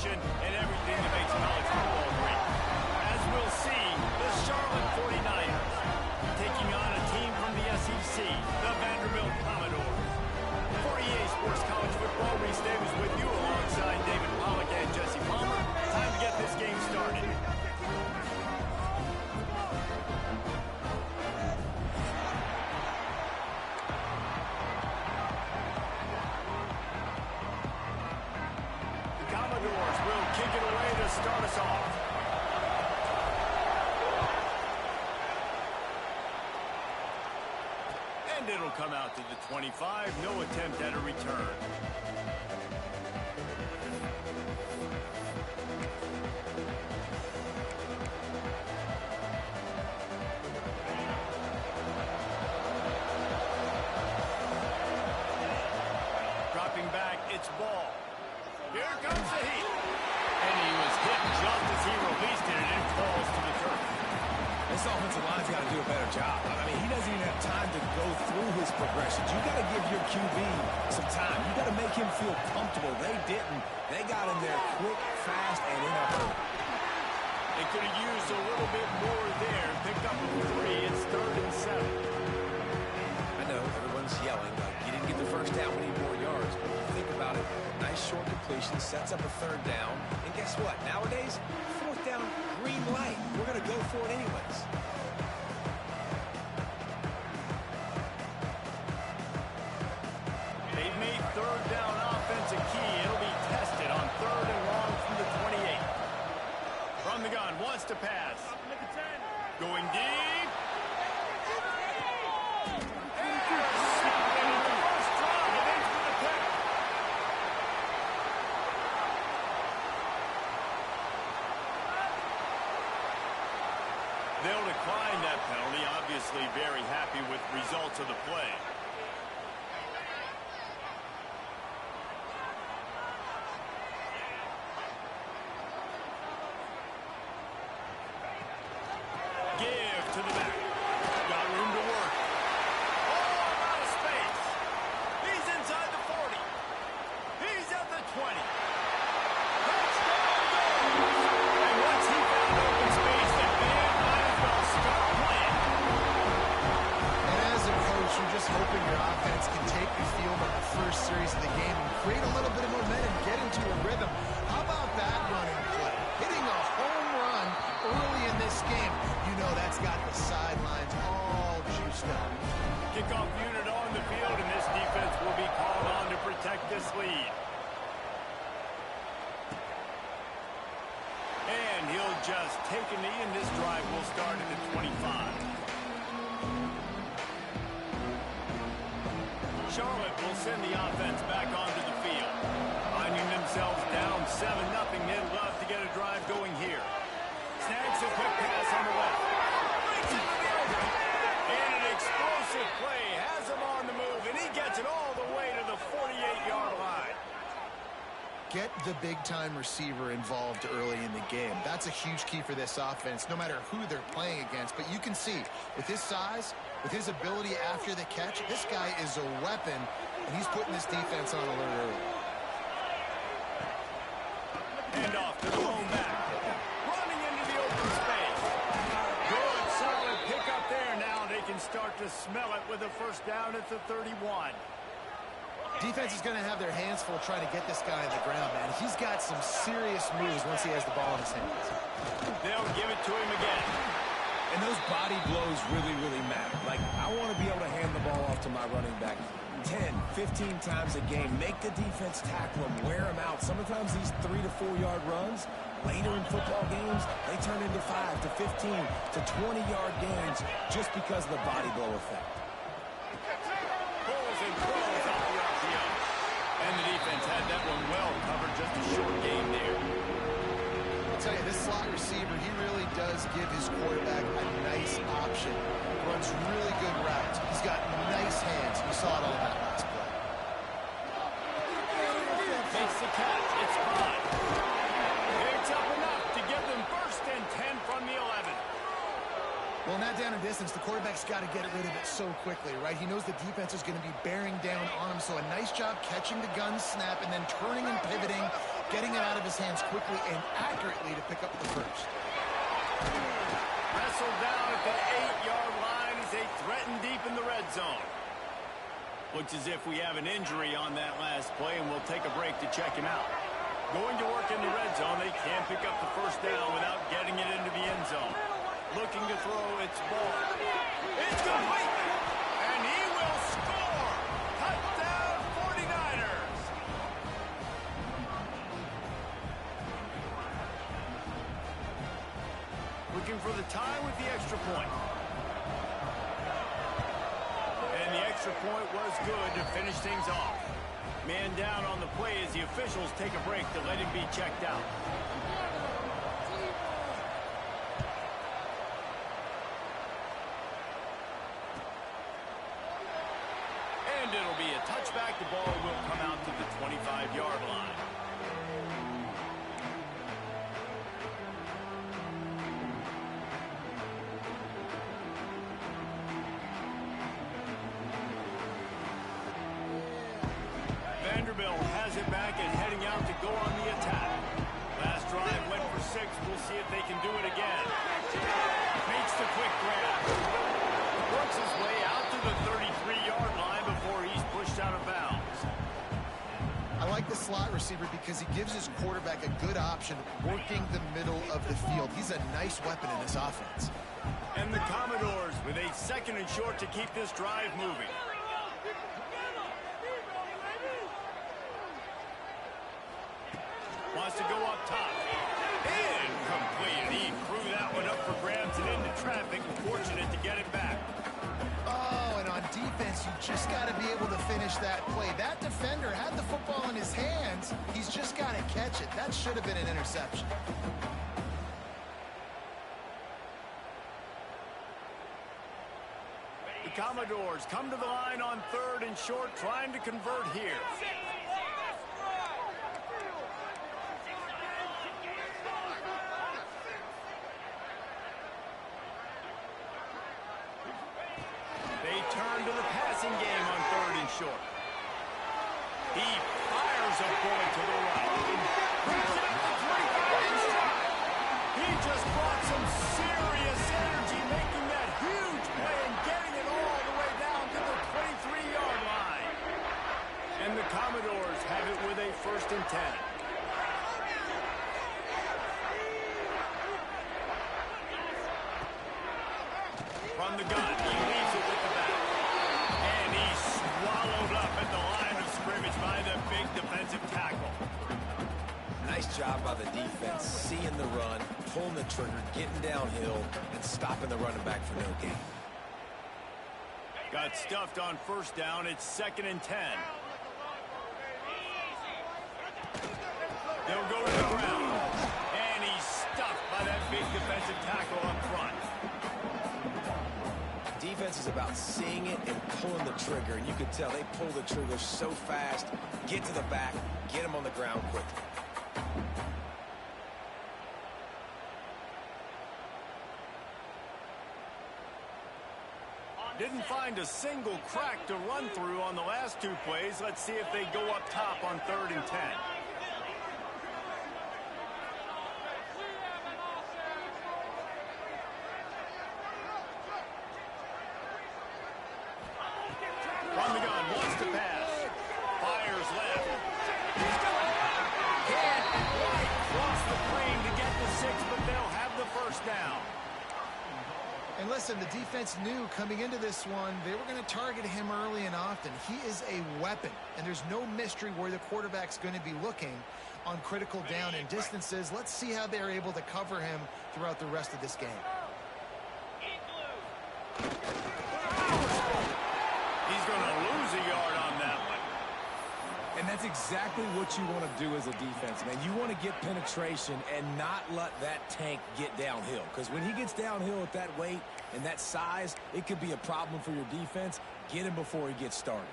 tradition, and everything that makes college football great. As we'll see, the Charlotte 49ers taking on a team from the SEC, the Vanderbilt Commodores. For EA Sports College Football, Reese Davis with you alongside David Pollack and Jesse Palmer. Time to get this game started. Start us off. And it'll come out to the 25. No attempt at a return. Dropping back, it's ball. Here comes the heat. And he was hit just as he released it, and it falls to the turf. This offensive line's got to do a better job. I mean, he doesn't even have time to go through his progressions. You got to give your QB some time. You got to make him feel comfortable. They didn't. They got him there quick, fast, and in a hurry. They could have used a little bit more there. Picked up a 3. It's 3rd and 7. I know everyone's yelling like you didn't get the first down. We need more yards. But think about it. Nice short completion, sets up a 3rd down. And guess what? Nowadays, 4th down, green light. We're going to go for it anyways. They've made 3rd down offense a key. It'll be tested on 3rd and long from the 28. From the gun, wants to pass. Going deep. They'll decline that penalty, obviously very happy with results of the play. Give to the back. Got room to work. Oh, I'm out of space. He's inside the 40. He's at the 20. Touchdown goal. And once he found open space, the band might as well start playing. And as a coach, you're just hoping your offense can take the field on the first series of the game and create a little bit of momentum, get into a rhythm. How about that running play? Hitting a home run early in this game. You know that's got the sidelines all juiced up. Kickoff unit on the field, and this defense will be called on to protect this lead. And he'll just take a knee, and this drive will start at the 25. Charlotte will send the offense back onto the field. Finding themselves down 7-0, they'd love to get a drive going here. Snags a quick pass on the left. Brings it to the over. And an explosive play has him on the move, and he gets it all the way to the 48-yard line. Get the big-time receiver involved early in the game. That's a huge key for this offense, no matter who they're playing against. But you can see, with his size, with his ability after the catch, this guy is a weapon, and he's putting this defense on alert early. Hand off to the lone back. Running into the open space. Good, solid pickup there. Now they can start to smell it with a 1st down at the 31. Defense is going to have their hands full trying to get this guy on the ground, man. He's got some serious moves once he has the ball in his hands. They'll give it to him again. And those body blows really, really matter. Like, I want to be able to hand the ball off to my running back 10, 15 times a game. Make the defense tackle him, wear him out. Sometimes these 3 to 4 yard runs, later in football games, they turn into 5 to 15 to 20-yard gains just because of the body blow effect. Pulls and throws off the RPO. And the defense had that one well covered. Just a short game there. I'll tell you, this slot receiver, he really does give his quarterback a nice option. Runs really good routes. He's got nice hands. We saw it on that last play. Makes the catch. It's fine. Picks up enough to give them 1st and 10 from the 11. Well, in that down and distance, the quarterback's got to get rid of it so quickly, right? He knows the defense is going to be bearing down on him, so a nice job catching the gun snap and then turning and pivoting getting it out of his hands quickly and accurately to pick up the first. Wrestled down at the 8-yard line as they threaten deep in the red zone. Looks as if we have an injury on that last play, and we'll take a break to check him out. Going to work in the red zone, they can't pick up the first down without getting it into the end zone. Looking to throw its ball. It's complete, and he will score. Touchdown 49ers. Looking for the tie with the extra point. And the extra point was good to finish things off. Man down on the play as the officials take a break to let him be checked out. And it'll be a touchback. The ball will come out to the 25-yard line. Has it back and heading out to go on the attack. Last drive went for 6. We'll see if they can do it again. Makes the quick grab. Works his way out to the 33-yard line before he's pushed out of bounds. I like the slot receiver because he gives his quarterback a good option working the middle of the field. He's a nice weapon in this offense. And the Commodores with a 2nd and short to keep this drive moving. Wants to go up top. Incomplete. He threw that one up for grabs and into traffic. Fortunate to get it back. Oh, and on defense, you just got to be able to finish that play. That defender had the football in his hands. He's just got to catch it. That should have been an interception. The Commodores come to the line on 3rd and short, trying to convert here. Turn to the passing game on 3rd and short. He fires a bullet to the right. Brings it up to 25 in stride. He just brought some serious energy, making that huge play and getting it all the way down to the 23-yard line. And the Commodores have it with a 1st and 10. From the gun, he leaves it with the back. And he's swallowed up at the line of scrimmage by the big defensive tackle. Nice job by the defense, seeing the run, pulling the trigger, getting downhill, and stopping the running back for no gain. Got stuffed on 1st down. It's 2nd and 10. They'll go to the ground. And he's stuffed by that big defensive tackle up front. Defense is about seeing it and pulling the trigger, and you can tell they pull the trigger so fast, get to the back, get him on the ground quickly. Didn't find a single crack to run through on the last 2 plays. Let's see if they go up top on 3rd and 10. From the gun, wants to pass. Fires left. Can't quite cross the plane to get the 6, but they'll have the 1st down. And listen, the defense knew coming into this one, they were going to target him early and often. He is a weapon, and there's no mystery where the quarterback's going to be looking on critical down and distances. Let's see how they're able to cover him throughout the rest of this game. He's going to lose a yard on that one. And that's exactly what you want to do as a defense, man. You want to get penetration and not let that tank get downhill. Because when he gets downhill at that weight and that size, it could be a problem for your defense. Get him before he gets started.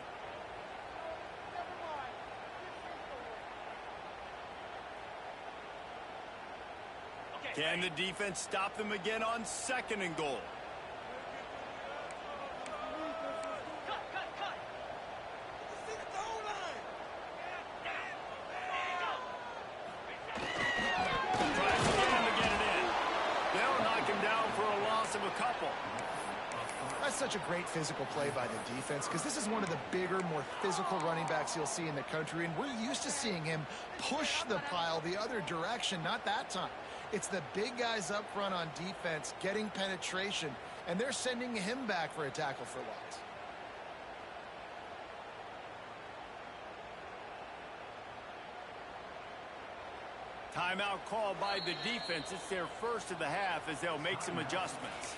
Can the defense stop them again on 2nd and goal? couple. That's such a great physical play by the defense because this is one of the bigger, more physical running backs you'll see in the country, and we're used to seeing him push the pile the other direction. Not that time. It's the big guys up front on defense getting penetration, and they're sending him back for a tackle for loss. Timeout called by the defense. It's their first of the half as they'll make some adjustments.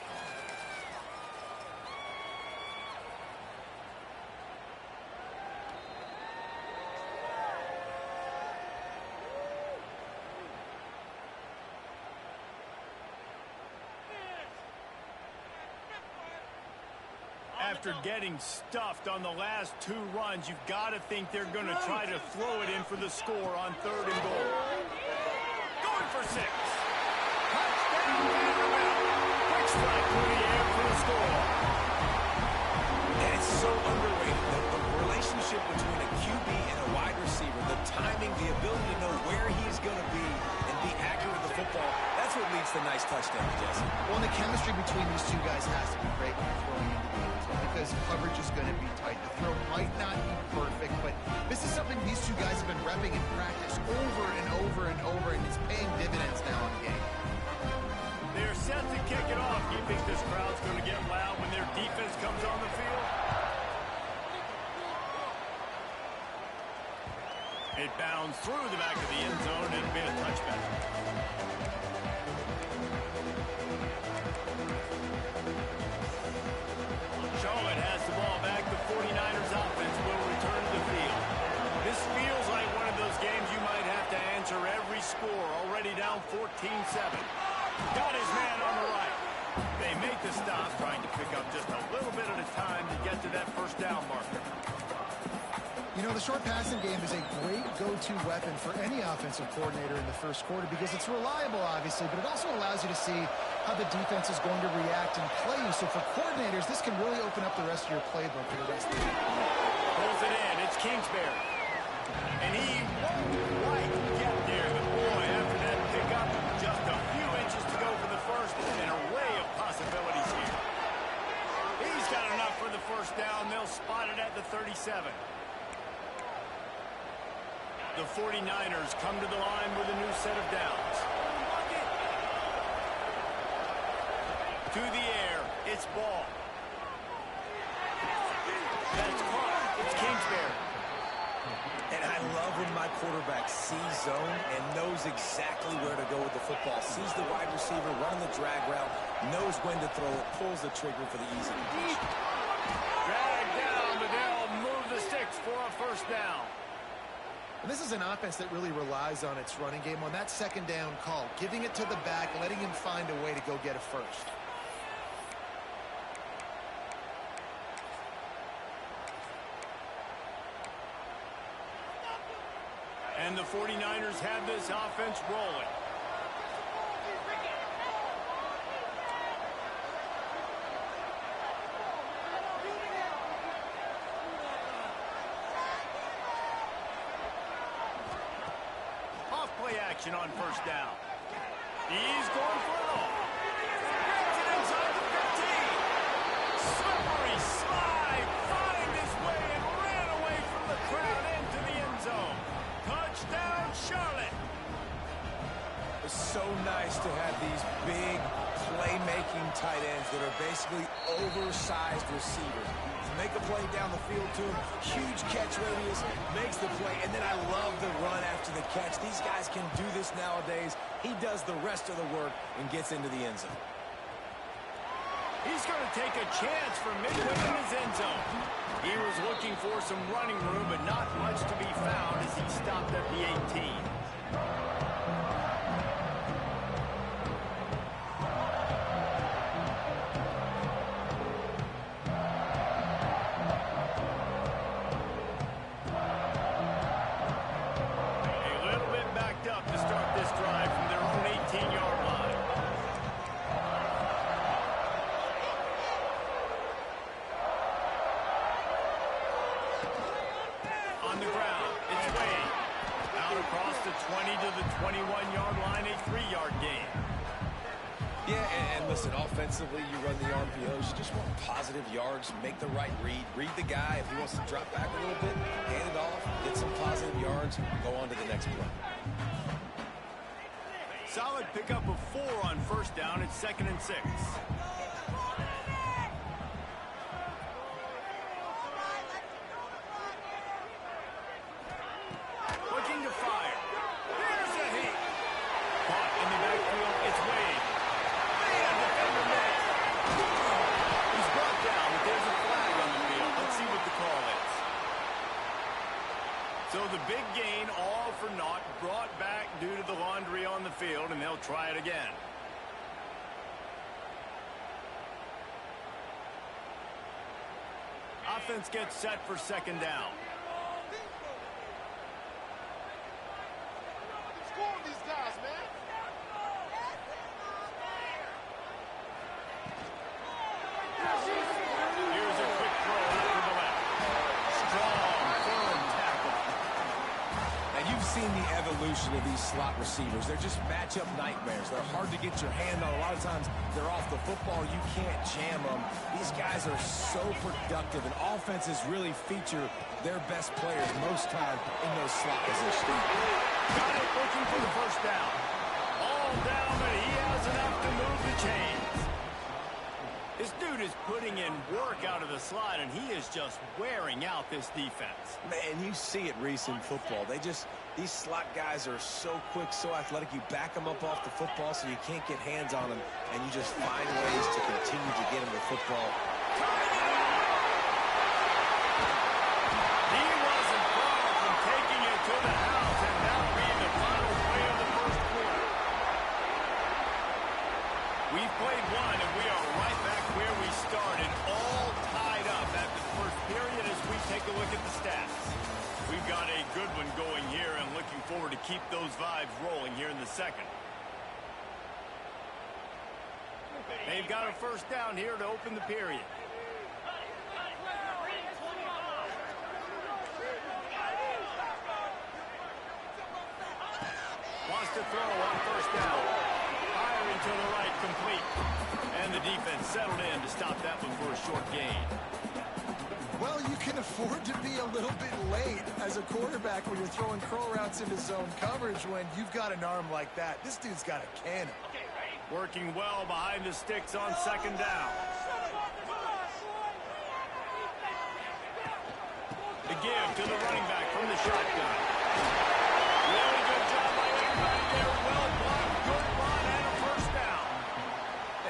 After getting stuffed on the last two runs, you've got to think they're going to try to throw it in for the score on 3rd and goal. Going for 6. Touchdown, Vanderbilt. Quick strike through the air for the score. And it's so underrated, the relationship between a QB and a wide receiver, the timing, the ability to know where he's going to be and be accurate with the football, that's what leads to nice touchdowns, Jesse. Well, and the chemistry between these two guys has to be great when you're throwing into the end zone because coverage is going to be tight. The throw might not be perfect, but this is something these two guys have been repping in practice over and over and over, and it's paying dividends now in the game. They're set to kick it off. Do you think this crowd's going to get loud when their defense comes on the field? It bounds through the back of the end zone, and it'll be a touchback. Charlotte has the ball back. The 49ers offense will return to the field. This feels like one of those games you might have to answer every score. Already down 14-7. Got his man on the right. They make the stop, trying to pick up just a little bit at a time to get to that first down marker. You know, the short passing game is a great go-to weapon for any offensive coordinator in the first quarter because it's reliable, obviously, but it also allows you to see how the defense is going to react and play you. So for coordinators, this can really open up the rest of your playbook for the rest of the game. Pulls it in. It's Kingsbury. And he won't quite get there. The boy, after that pickup, just a few inches to go for the first. An array of possibilities here. He's got enough for the first down. They'll spot it at the 37. The 49ers come to the line with a new set of downs. To the air, it's ball. That's caught. It's Kingsbury. And I love when my quarterback sees zone and knows exactly where to go with the football. Sees the wide receiver running the drag route, knows when to throw it, pulls the trigger for the easy completion. Drag down, but they'll move the sticks for a first down. And this is an offense that really relies on its running game on that second down call, giving it to the back, letting him find a way to go get a first. And the 49ers have this offense rolling. Off-play action on first down. He's going for it all. Gets it inside the 15. Slippery slide. Find his way and ran away from the crowd into the end zone. Touchdown, Charlotte. It's so nice to have these big playmaking tight ends that are basically oversized receivers. To make a play down the field to him, huge catch radius, makes the play, and then I love the run after the catch. These guys can do this nowadays. He does the rest of the work and gets into the end zone. He's going to take a chance from midway in his end zone. He was looking for some running room, but not much to be found as he stopped at the 18. A little bit backed up to start this drive from their own 18-yard line. On the ground, it's Wade. Out across the 20 to the 21-yard line, a 3-yard gain. Yeah, and listen, offensively, you run the RPOs. You just want positive yards, make the right read the guy. If he wants to drop back a little bit, hand it off, get some positive yards, go on to the next play. Solid pickup of 4 on first down. It's 2nd and 6. Looking to fire. Here's a heat. Caught in the backfield. It's Wade. And defender missed. He's brought down, but there's a flag on the field. Let's see what the call is. So the big gain, all for naught, brought back due to the laundry on the field, and they'll try it again. Offense gets set for 2nd down. Score these guys, man. Here's a quick throw out to the left. Strong, firm tackle. And you've seen the evolution of these slot receivers. They're just matchup nightmares. They're hard to get your hand on. A lot of times they're off the football. You can't jam them. These guys are so productive, and offenses really feature their best players most time in those slot positions. Got it, looking for the first down. All down, but he has enough to move the chains. This dude is putting in work out of the slot, and he is just wearing out this defense. Man, you see it, Reese, in football. These slot guys are so quick, so athletic. You back them up off the football so you can't get hands on them, and you just find ways to continue to get them the football. He wasn't far from taking it to the house, and that will be the final play of the first quarter. We've played one, and we are right back where we started, all tied up at the first period as we take a look at the stats. We've got a good one going here, and looking forward to keep those vibes rolling here in the second. They've got a first down here to open the period. Wants to throw on first down. Firing to the right, complete. And the defense settled in to stop that one for a short gain. Well, you can afford to be a little bit late as a quarterback when you're throwing curl routes into zone coverage when you've got an arm like that. This dude's got a cannon. Working well behind the sticks on 2nd down. The give to the running back from the shotgun. Really good job by everybody there. Well blocked, good run, and a first down.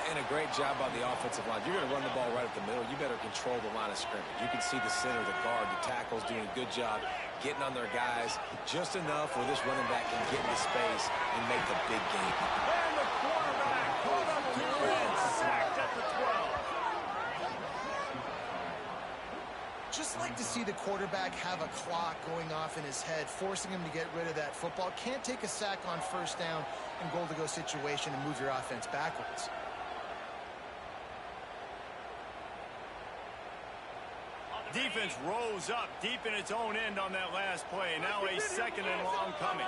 And a great job by the offensive line. You're going to run the ball right at the middle. You better control the line of scrimmage. You can see the center, the guard, the tackles doing a good job getting on their guys just enough where this running back can get into space and make the big game. And the quarterback pulled up to and sacked at the 12. Just like to see the quarterback have a clock going off in his head, forcing him to get rid of that football. Can't take a sack on first down and goal-to-go situation and move your offense backwards. Defense rose up deep in its own end on that last play. Now a 2nd and long coming.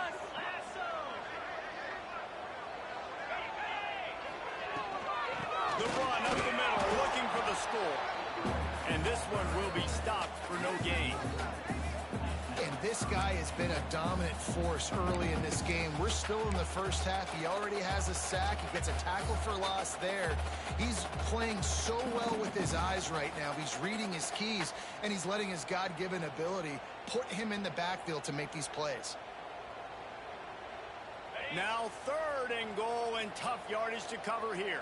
The run up the middle, looking for the score. And this one will be stopped for no gain. And this guy has been a dominant force early in this game. We're still in the first half. He already has a sack. He gets a tackle for loss there. He's playing so well with his eyes right now. He's reading his keys, and he's letting his God-given ability put him in the backfield to make these plays. Now 3rd and goal, and tough yardage to cover here.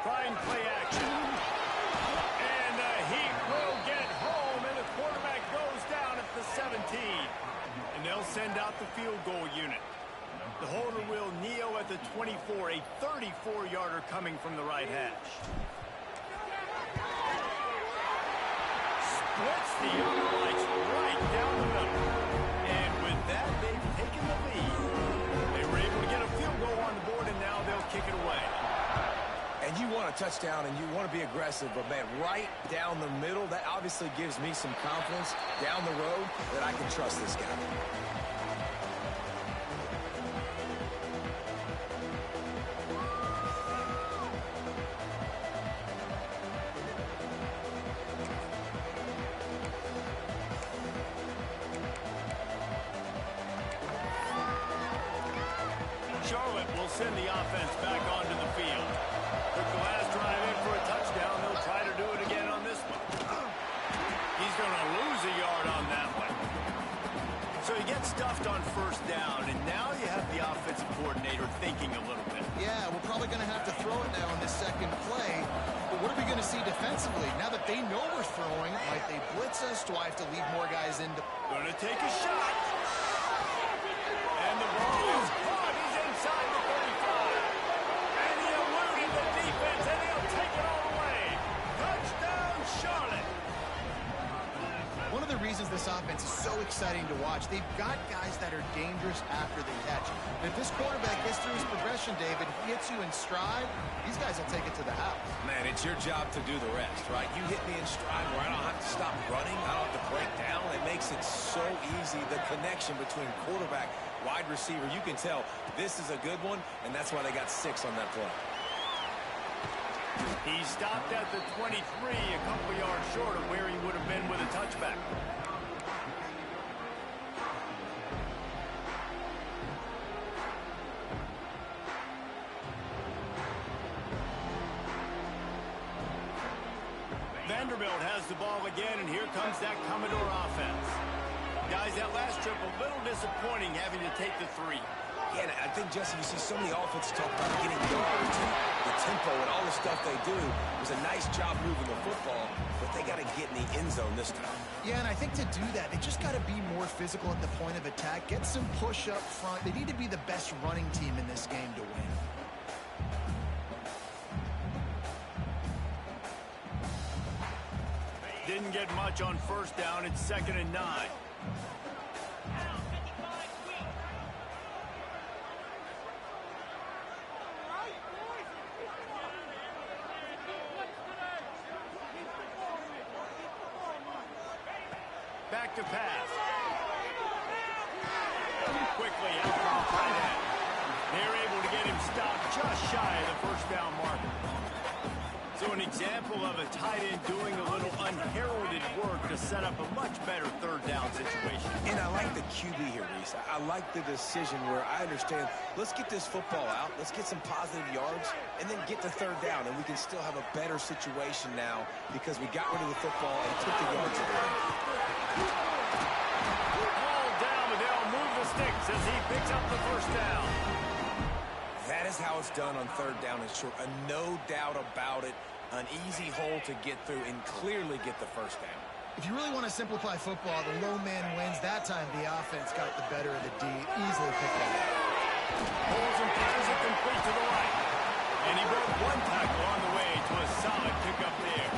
Trying play action. And he will get home, and the quarterback goes down at the 17. And they'll send out the field goal unit. The holder will kneel at the 24, a 34-yarder coming from the right hash. Splits the uprights right down the middle. And with that, they've taken the lead. They were able to get a field goal on the board, and now they'll kick it away. And you want a touchdown and you want to be aggressive, but man, right down the middle, that obviously gives me some confidence down the road that I can trust this guy. send the offense back onto the field. Took the last drive in for a touchdown. They'll try to do it again on this one. He's going to lose a yard on that one. So he gets stuffed on first down, and now you have the offensive coordinator thinking a little bit. Yeah, we're probably going to have to throw it now on this second play. But what are we going to see defensively? Now that they know we're throwing, might they blitz us? Do I have to leave more guys in? Going to take a shot. And the ball is caught. He's inside the 35. And he eluded the defense, and he'll take it all the way. Touchdown, Charlotte. One of the reasons this offense is so exciting to watch, they've got guys that are dangerous after the catch. And if this quarterback gets through his progression, David, he hits you in stride, these guys will take it to the house. Man, it's your job to do the rest, right? You hit me in stride where I don't have to stop running. I don't have to break down. It makes it so easy. The connection between quarterback, wide receiver, you can tell this is a good one, and that's why they got 6 on that play. He stopped at the 23, a couple yards short of where he would have been with a touchback. Vanderbilt has the ball again, and here comes that Commodore offense. Guys, that last trip a little disappointing having to take the 3. Yeah, and I think, Jesse, you see so many offenses talk about getting yards and the tempo and all the stuff they do. It was a nice job moving the football, but they got to get in the end zone this time. Yeah, and I think to do that, they just got to be more physical at the point of attack, get some push up front. They need to be the best running team in this game to win. Didn't get much on first down. It's 2nd and 9. Back to pass. Quickly out from the tight end. They're able to get him stopped just shy of the first down marker. So an example of a tight end doing a little unheralded work to set up a much better third down situation. And I like the QB here, Reese. I like the decision where I understand, let's get this football out, let's get some positive yards, and then get to third down, and we can still have a better situation now because we got rid of the football and took the yards away. All down, but they'll move the sticks as he picks up the first down. That is how it's done on third down and short. No doubt about it. An easy hole to get through and clearly get the first down. If you really want to simplify football, the low man wins. That time the offense got the better of the D. Easily picked up. Pulls and fires it complete to the right. And he broke one tackle on the way to a solid pickup there.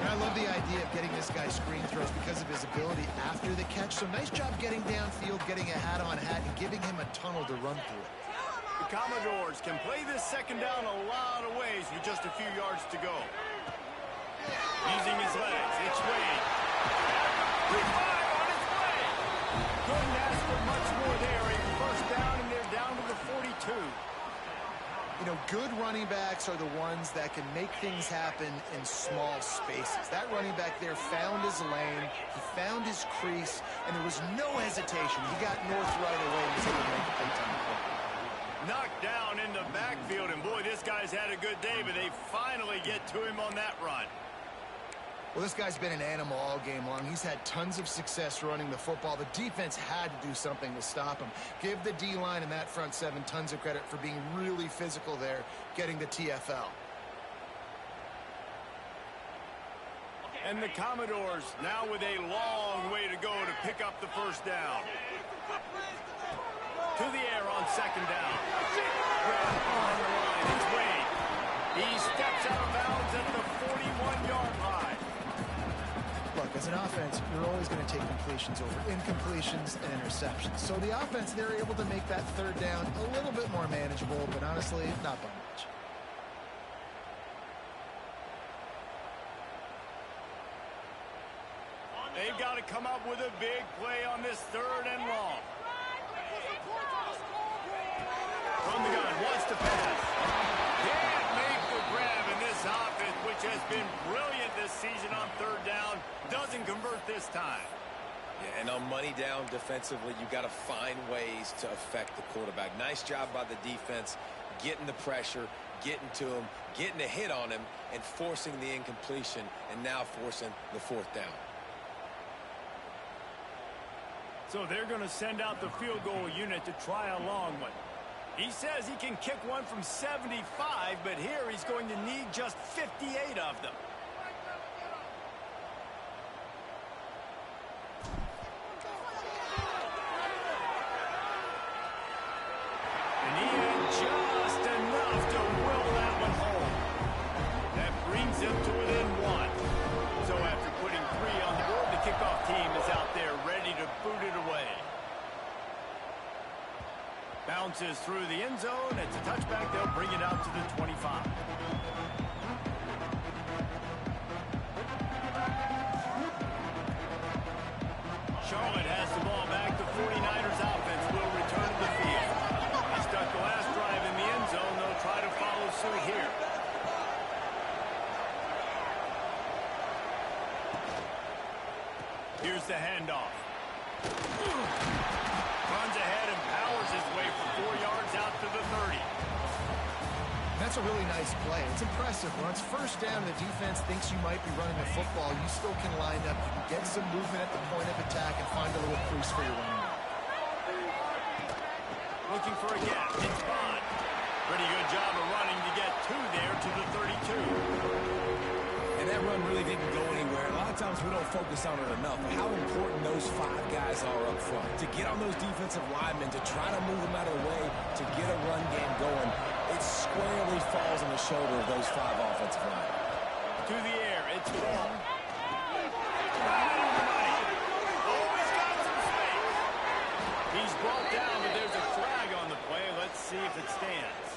And I love the idea of getting this guy screen throws because of his ability after the catch. So nice job getting downfield, getting a hat-on-hat, and giving him a tunnel to run through it. The Commodores can play this second down a lot of ways with just a few yards to go. Using his legs, it's Wade. He's fired on its way. Couldn't ask for much more there. A first down, and they're down to the 42. You know, good running backs are the ones that can make things happen in small spaces. That running back there found his lane, he found his crease, and there was no hesitation. He got north right away and was able to make a big time play. Knocked down in the backfield, and boy, this guy's had a good day, but they finally get to him on that run. Well, this guy's been an animal all game long. He's had tons of success running the football. The defense had to do something to stop him. Give the D-line and that front seven tons of credit for being really physical there, getting the TFL. And the Commodores now with a long way to go to pick up the first down. To the air on second down. On the line, it's Wade. He steps out of bounds at the 41-yard line. Look, as an offense, you're always going to take completions over incompletions and interceptions. So the offense, they're able to make that third down a little bit more manageable, but honestly, not by much. They've got to come up with a big play on this third and long. From the gun, wants to pass. Can't make the grab in this offense, which has been brilliant this season on third down. Doesn't convert this time. Yeah, and on money down defensively, you got to find ways to affect the quarterback. Nice job by the defense, getting the pressure, getting to him, getting a hit on him, and forcing the incompletion, and now forcing the fourth down. So they're going to send out the field goal unit to try a long one. He says he can kick one from 75, but here he's going to need just 58 of them. And he had just enough to will that one home. That brings him to within one. So after putting 3 on the board, the kickoff team is out there ready to boot it away. Bounces through the end zone. It's a touchback. They'll bring it out to the 25. Charlotte has the ball back. The 49ers offense will return to the field. They stuck the last drive in the end zone. They'll try to follow suit here. Here's the handoff. Runs ahead and powers his way for 4 yards out to the 30. That's a really nice play. It's impressive. When it's first down and the defense thinks you might be running the football, you still can line up. You can get some movement at the point of attack and find a little crease for your running back. Looking for a gap. It's Bond. Pretty good job of running to get 2 there to the 32. And that run really didn't go anywhere. A lot of times we don't focus on it enough. How important those 5 guys are up front. To get on those defensive linemen, to try to move them out of the way, to get a run game going, it squarely falls on the shoulder of those 5 offensive linemen. To the air, it's Ball. Always got some space. He's brought down, but there's a flag on the play. Let's see if it stands.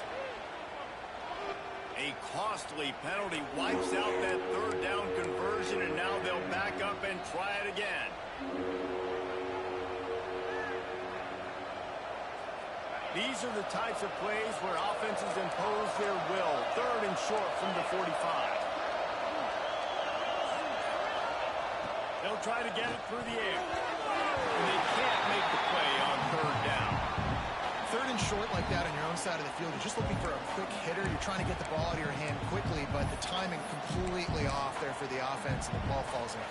A costly penalty wipes out that 3rd down conversion, and now they'll back up and try it again. These are the types of plays where offenses impose their will. 3rd and short from the 45. They'll try to get it through the air. And they can't make the play on 3rd down. 3rd and short like that on your own side of the field, you're just looking for a quick hitter. You're trying to get the ball out of your hand quickly, but the timing completely off there for the offense, and the ball falls in.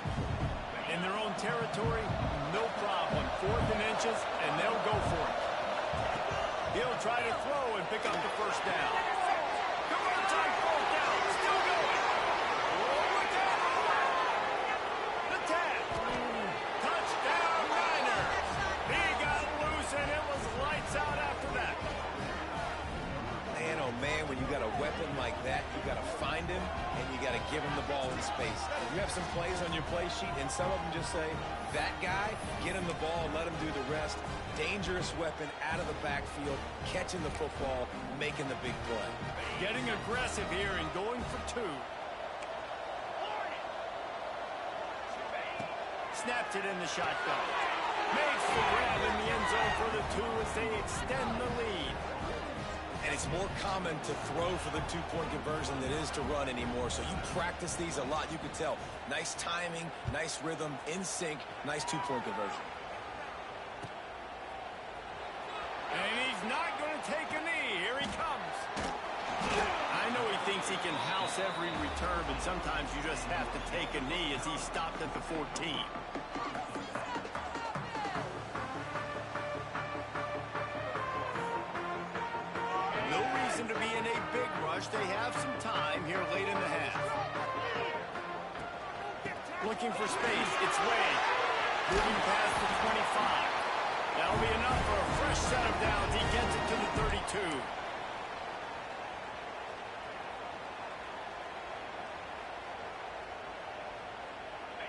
In their own territory, no problem. 4th and inches, and they'll go for it. He'll try to throw and pick up the 1st down. Come on, time, 4th down. Still going. Oh, look out. The tag. Touchdown, Niners. He got loose, and it was lights out after that. Man, oh man, when you got a weapon like that, you got to find him, and you got to give him the ball in space. You have some plays on your play sheet, and some of them just say, that guy, get him the ball, let him do the rest. Dangerous weapon out of the backfield, catching the football, making the big play. Getting aggressive here and going for 2. Snapped it in the shotgun. Makes the grab in the end zone for the 2 as they extend the lead. And it's more common to throw for the 2-point conversion than it is to run anymore. So you practice these a lot. You can tell. Nice timing, nice rhythm, in sync, nice 2-point conversion. And he's not going to take a knee. Here he comes. I know he thinks he can house every return, but sometimes you just have to take a knee as he stopped at the 14. No reason to be in a big rush. They have some time here late in the half. Looking for space. It's Wade. Moving past the 25. That'll be enough for a fresh set of downs. He gets it to the 32.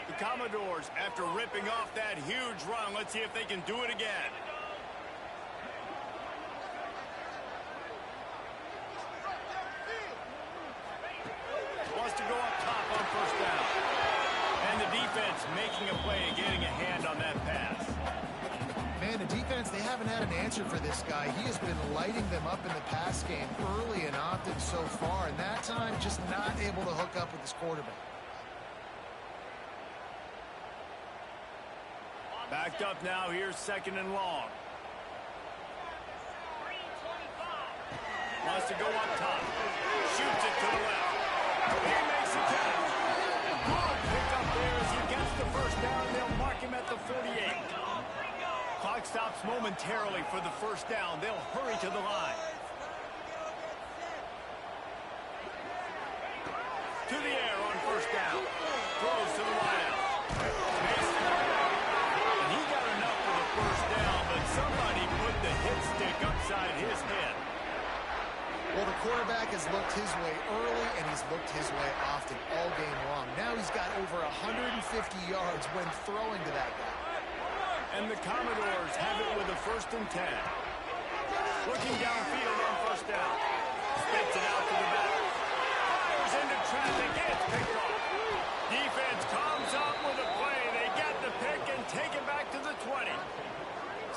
The Commodores, after ripping off that huge run, let's see if they can do it again. Wants to go up top on 1st down. And the defense making a play and getting a hand on that pass. Man, the defense, they haven't had an answer for this guy. He has been lighting them up in the pass game early and often so far, and that time just not able to hook up with his quarterback. Backed up now. Here's 2nd and long. Wants to go up top. Shoots it to the left. He makes the catch. Good pick up there as he gets the first down. They'll mark him at the 48. Clock stops momentarily for the first down. They'll hurry to the line. To the air on first down. Throws to the wideout. And he got enough for the first down, but somebody put the hit stick upside his head. Well, the quarterback has looked his way early, and he's looked his way often all game long. Now he's got over 150 yards when throwing to that guy. And the Commodores have it with a 1st and 10. Looking downfield on first down. Spits it out to the back. Fires into traffic. It's picked off. Defense comes up with a play. They get the pick and take it back to the 20.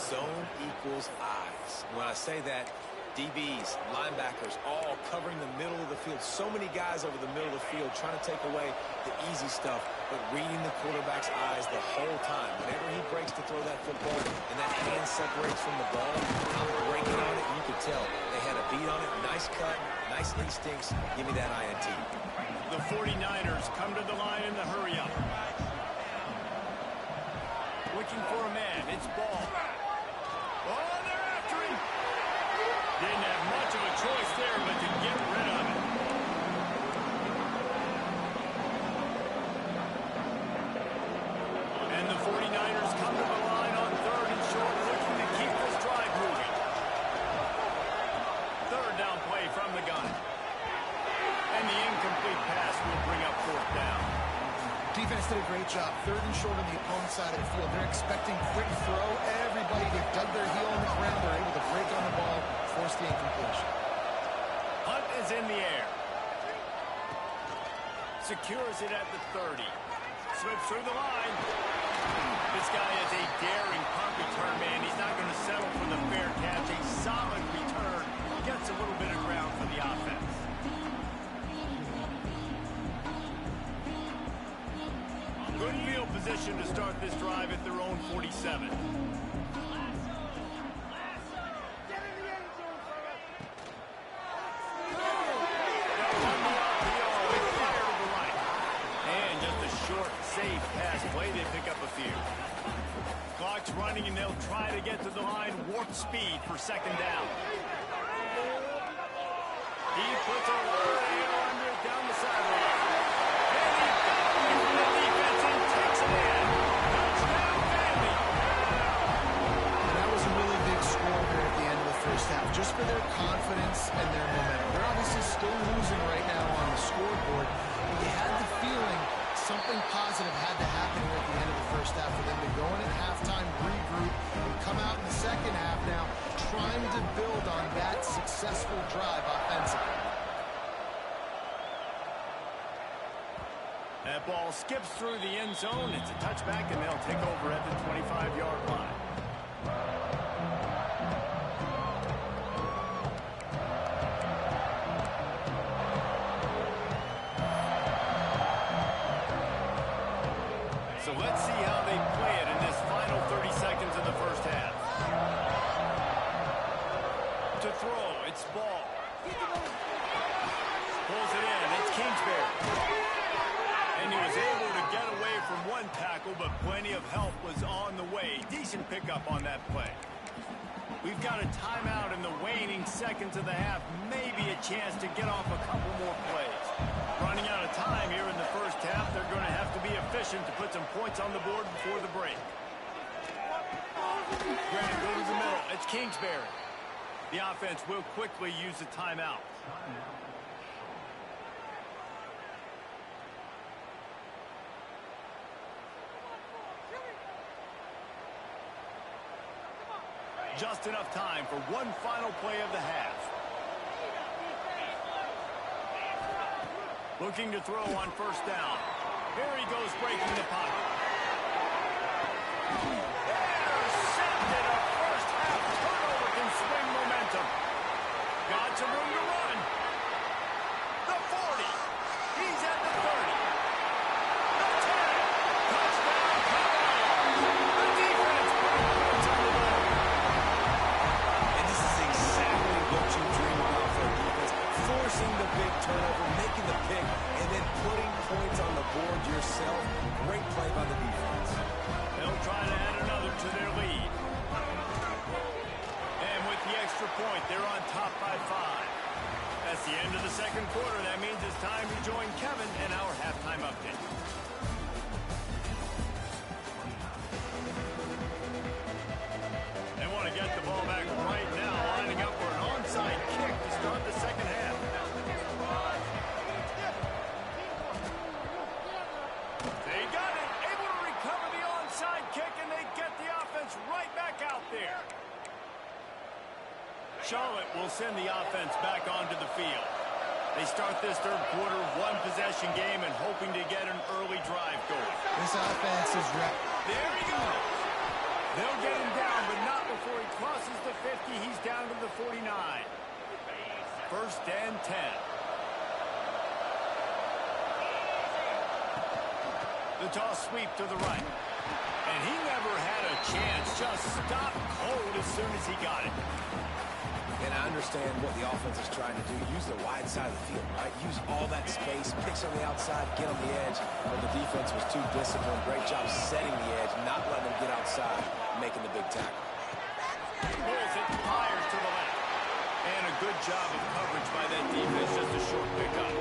Zone equals eyes. When I say that, DBs, linebackers, all covering the middle of the field. So many guys over the middle of the field trying to take away the easy stuff, but reading the quarterback's eyes the whole time. Whenever he breaks to throw that football and that hand separates from the ball, I'm breaking on it, and you could tell they had a beat on it. Nice cut, nice instincts. Give me that INT. The 49ers come to the line in the hurry-up. Looking for a man. It's Ball. Oh, they're after him. Didn't have much of a choice there, but to get rid of it. And the 49ers come to the line on 3rd and short, looking to keep this drive moving. 3rd down play from the gun. And the incomplete pass will bring up 4th down. Defense did a great job. 3rd and short on the opponent's side of the field. They're expecting quick throw. Everybody dug their heel on the ground. They're able to break on the ball, force the incompletion. Hunt is in the air. Secures it at the 30. Slips through the line. This guy is a daring punt return man. He's not going to settle for the fair catch. A solid return. Gets a little bit of ground for the offense. Good field position to start this drive at their own 47. And just a short, safe pass play. They pick up a few. Clock's running, and they'll try to get to the line. Warp speed for 2nd down. He puts a lot of air under it down the sideline. And he got away from the defense and takes it in. Touchdown, Vandy. That was a really big score here at the end of the first half, just for their confidence and their momentum. They're obviously still losing right now on the scoreboard, but you had the feeling something positive had to happen here at the end of the first half for them to go in at halftime, regroup, and come out in the second half now trying to build on that successful drive offensively. That ball skips through the end zone. It's a touchback, and they'll take over at the 25-yard line. So let's see how they play it in this final 30 seconds of the first half. To throw, it's Ball. Pulls it in, it's Kingsbury. And he was able to get away from one tackle, but plenty of help was on the way. Decent pickup on that play. We've got a timeout in the waning seconds of the half. Maybe a chance to get off a couple more plays. Running out of time here in the first half. They're going to have to be efficient to put some points on the board before the break. Grant goes to the middle. It's Kingsbury. The offense will quickly use the timeout. Just enough time for one final play of the half. Looking to throw on first down. Here he goes breaking the pocket. Intercepted. A first half turnover can swing momentum. Got some room to run. The 40. He's at the 30. The 10. Touchdown, Cowboys. The defense there. Charlotte will send the offense back onto the field. They start this third quarter, one-possession game, and hoping to get an early drive going. This offense is ready. There he goes. They'll get him down, but not before he crosses the 50. He's down to the 49. First and 10. The toss sweep to the right. And he never had a chance. Just stopped cold as soon as he got it. And I understand what the offense is trying to do. Use the wide side of the field, right? Use all that space, pitch on the outside, get on the edge. But the defense was too disciplined. Great job setting the edge, not letting them get outside, making the big tackle. Pulls it, fires to the left. And a good job of coverage by that defense. Just a short pickup.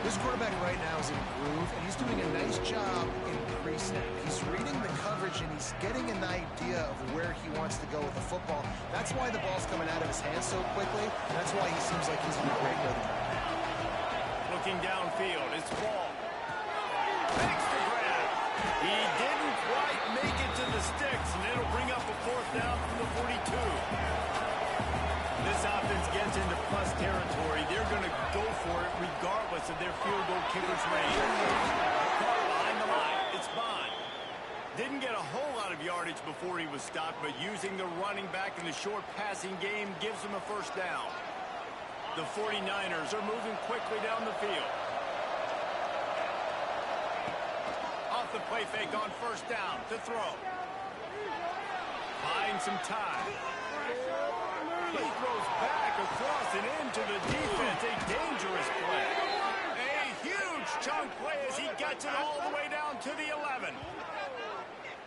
This quarterback right now is in a groove, and he's doing a nice job in pre-snap. He's reading the coverage, and he's getting an idea of where he wants to go with the football. That's why the ball's coming out of his hands so quickly, and that's why he seems like he's in a great rhythm. Looking downfield, it's ball. Makes the grab. He didn't quite make it to the sticks, and it'll bring up a fourth down from the 42. This offense gets into plus territory. They're going to go for it regardless of their field goal kicker's range. Caught behind the line. It's Bond. Didn't get a whole lot of yardage before he was stopped, but using the running back in the short passing game gives him a first down. The 49ers are moving quickly down the field. Off the play fake on first down to throw. Find some time. He throws back across and into the defense. A dangerous play. A huge chunk play as he gets it all the way down to the 11.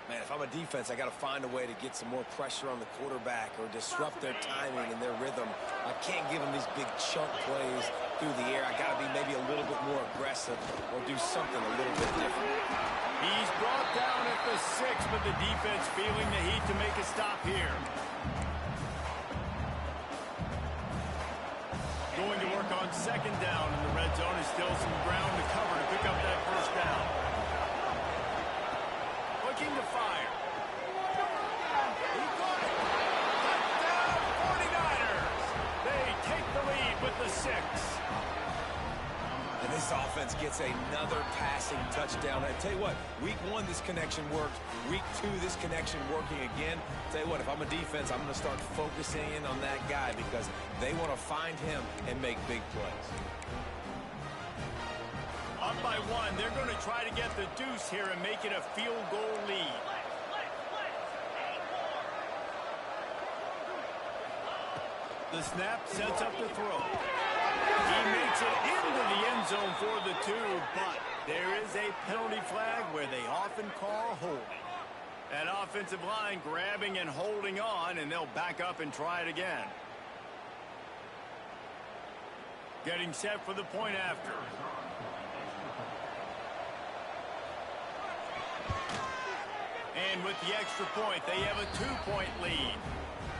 Man, if I'm a defense, I got to find a way to get some more pressure on the quarterback or disrupt their timing and their rhythm. I can't give them these big chunk plays through the air. I got to be maybe a little bit more aggressive or do something a little bit different. He's brought down at the 6, but the defense feeling the heat to make a stop here. Going to work on second down in the red zone. Is still some ground to cover to pick up that first down. Looking to fire. He caught it. Touchdown 49ers. They take the lead with the 6. And this offense gets another passing touchdown. I tell you what, week 1, this connection worked. Week 2, this connection working again. Tell you what, if I'm a defense, I'm going to start focusing in on that guy because they want to find him and make big plays. Up by 1, they're going to try to get the deuce here and make it a field goal lead. The snap sets up the throw. He makes it into the end zone for the 2, but there is a penalty flag where they often call holding. That offensive line grabbing and holding on, and they'll back up and try it again. Getting set for the point after. And with the extra point, they have a 2-point lead.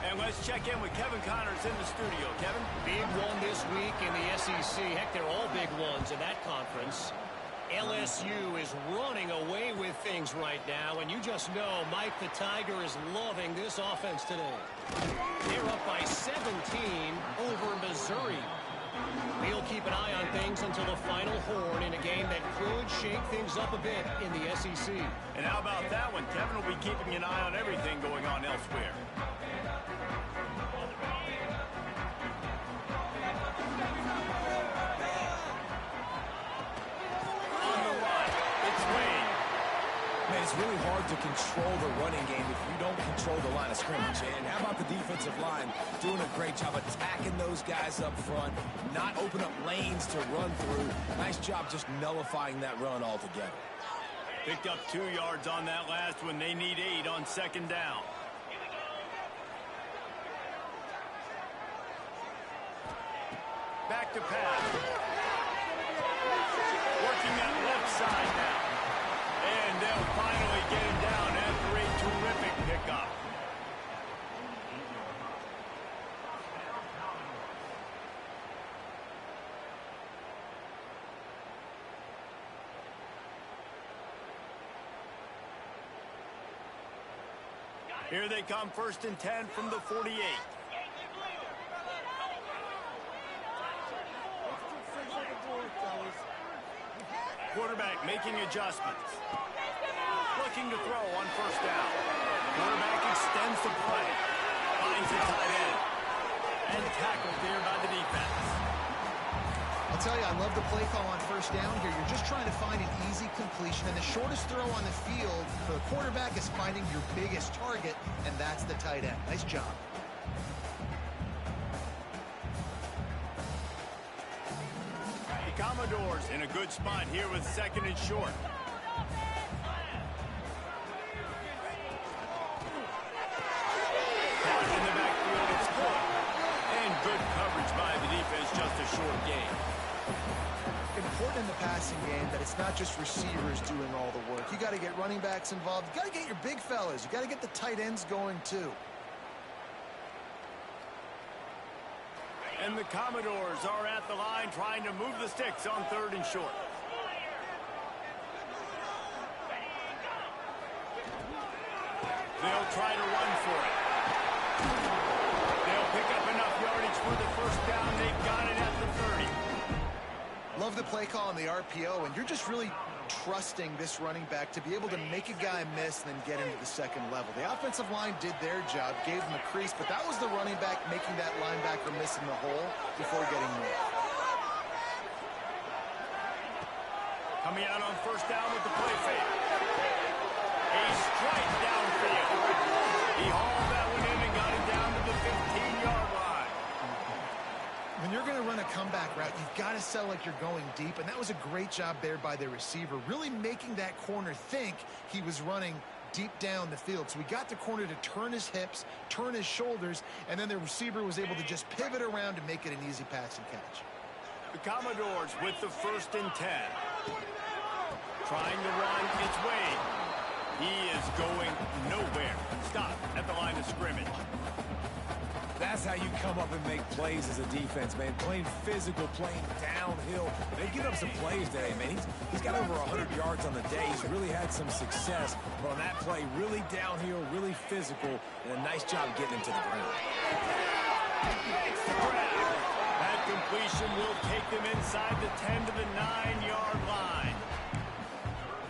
And let's check in with Kevin Connors in the studio. Kevin? Big one this week in the SEC. Heck, they're all big ones in that conference. LSU is running away with things right now, and you just know Mike the Tiger is loving this offense today. They're up by 17 over Missouri. We'll keep an eye on things until the final horn in a game that could shake things up a bit in the SEC. And how about that one? Kevin will be keeping an eye on everything going on elsewhere. It's really hard to control the running game if you don't control the line of scrimmage. And how about the defensive line doing a great job attacking those guys up front, not open up lanes to run through. Nice job just nullifying that run altogether. Picked up 2 yards on that last one. They need 8 on second down. Back to pass. Working that left side now. And they'll finally get him down after a terrific pickup. Here they come, 1st and 10 from the 48. Quarterback making adjustments. Looking to throw on 1st down. Quarterback extends the play. Finds the tight end. And tackled there by the defense. I'll tell you, I love the play call on 1st down here. You're just trying to find an easy completion, and the shortest throw on the field for the quarterback is finding your biggest target, and that's the tight end. Nice job. The Commodores in a good spot here with 2nd and short. Pass in the backfield, it's good. And good coverage by the defense, just a short gain. Important in the passing game that it's not just receivers doing all the work. You got to get running backs involved. You got to get your big fellas. You got to get the tight ends going too. And the Commodores are at the line trying to move the sticks on 3rd and short. They'll try to run for it. They'll pick up enough yardage for the 1st down. They've got it at the 30. Love the play call on the RPO, and you're just really trusting this running back to be able to make a guy miss and then get into the 2nd level. The offensive line did their job, gave him a crease, but that was the running back making that linebacker miss in the hole before getting moved. Coming out on 1st down with the play fake. A strike downfield. He hauled that one in and got it down to the 15-yard line. When you're going to run a comeback route, you've got to sell like you're going deep, and that was a great job there by the receiver, really making that corner think he was running deep down the field. So we got the corner to turn his hips, turn his shoulders, and then the receiver was able to just pivot around to make it an easy pass and catch. The Commodores with the 1st and 10. Trying to run its way. He is going nowhere. Stop at the line of scrimmage. That's how you come up and make plays as a defense, man. Playing physical, playing downhill. They give up some plays today, man. He's got over 100 yards on the day. He's really had some success. But on that play, really downhill, really physical, and a nice job getting him to the ground. That completion will take them inside the 10 to the 9-yard line.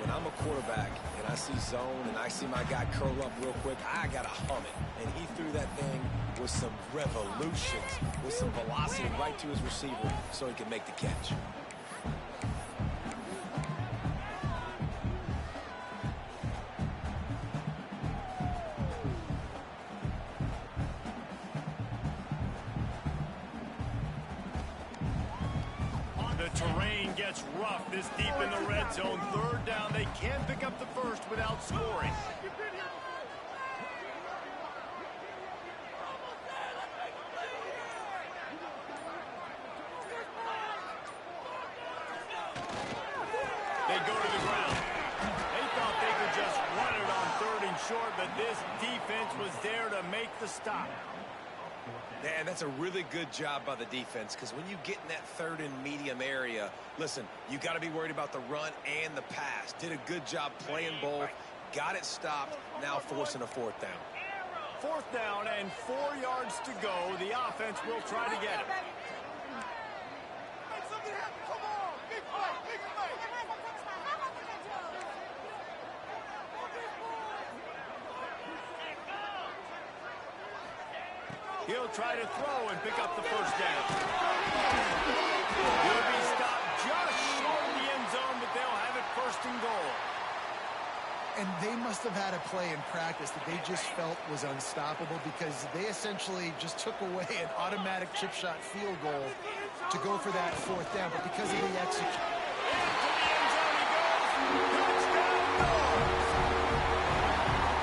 When I'm a quarterback and I see zone and I see my guy curl up real quick, I got to hum it. And he threw that thing with some revolutions, with some velocity right to his receiver so he can make the catch. The terrain gets rough this deep in the red zone. 3rd down, they can't pick up the 1st without scoring. They go to the ground. They thought they could just run it on 3rd and short, but this defense was there to make the stop. And that's a really good job by the defense, because when you get in that 3rd and medium area, listen, you got to be worried about the run and the pass. Did a good job playing both, got it stopped, now forcing a 4th down. 4th down and 4 yards to go. The offense will try to get it. He'll try to throw and pick up the 1st down. He'll be stopped just short of the end zone, but they'll have it 1st and goal. And they must have had a play in practice that they just felt was unstoppable, because they essentially just took away an automatic chip shot field goal to go for that 4th down. But because of the execution.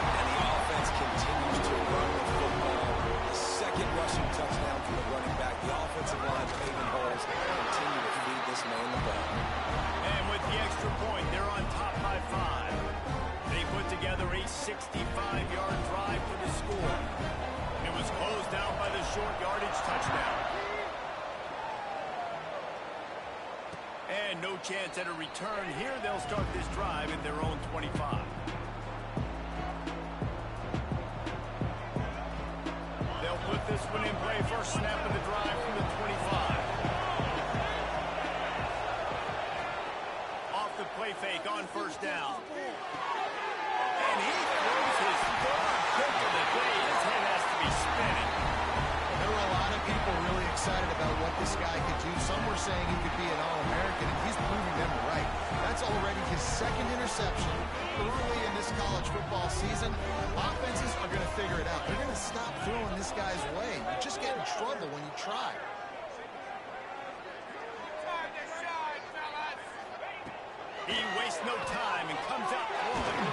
And the offense continues to run the football. The 2nd rushing touchdown for the running back. The offensive line paving holes, continue to feed this man the ball. And with the extra point, they're on top by 5. They put together a 65-yard drive for the score. It was closed out by the short yardage touchdown. And no chance at a return here. They'll start this drive at their own 25. this one in play. First snap of the drive from the 25. Off the play fake on first down. And he throws his third pick of the day. His head has to be spinning. There were a lot of people really excited about what this guy could do. Some were saying he could be an All-American, and he's proving them right. That's already his second interception early in this college football season. Offenses are going to figure it out. They're going to stop throwing this guy's way. You just get in trouble when you try. He wastes no time and comes out throwing.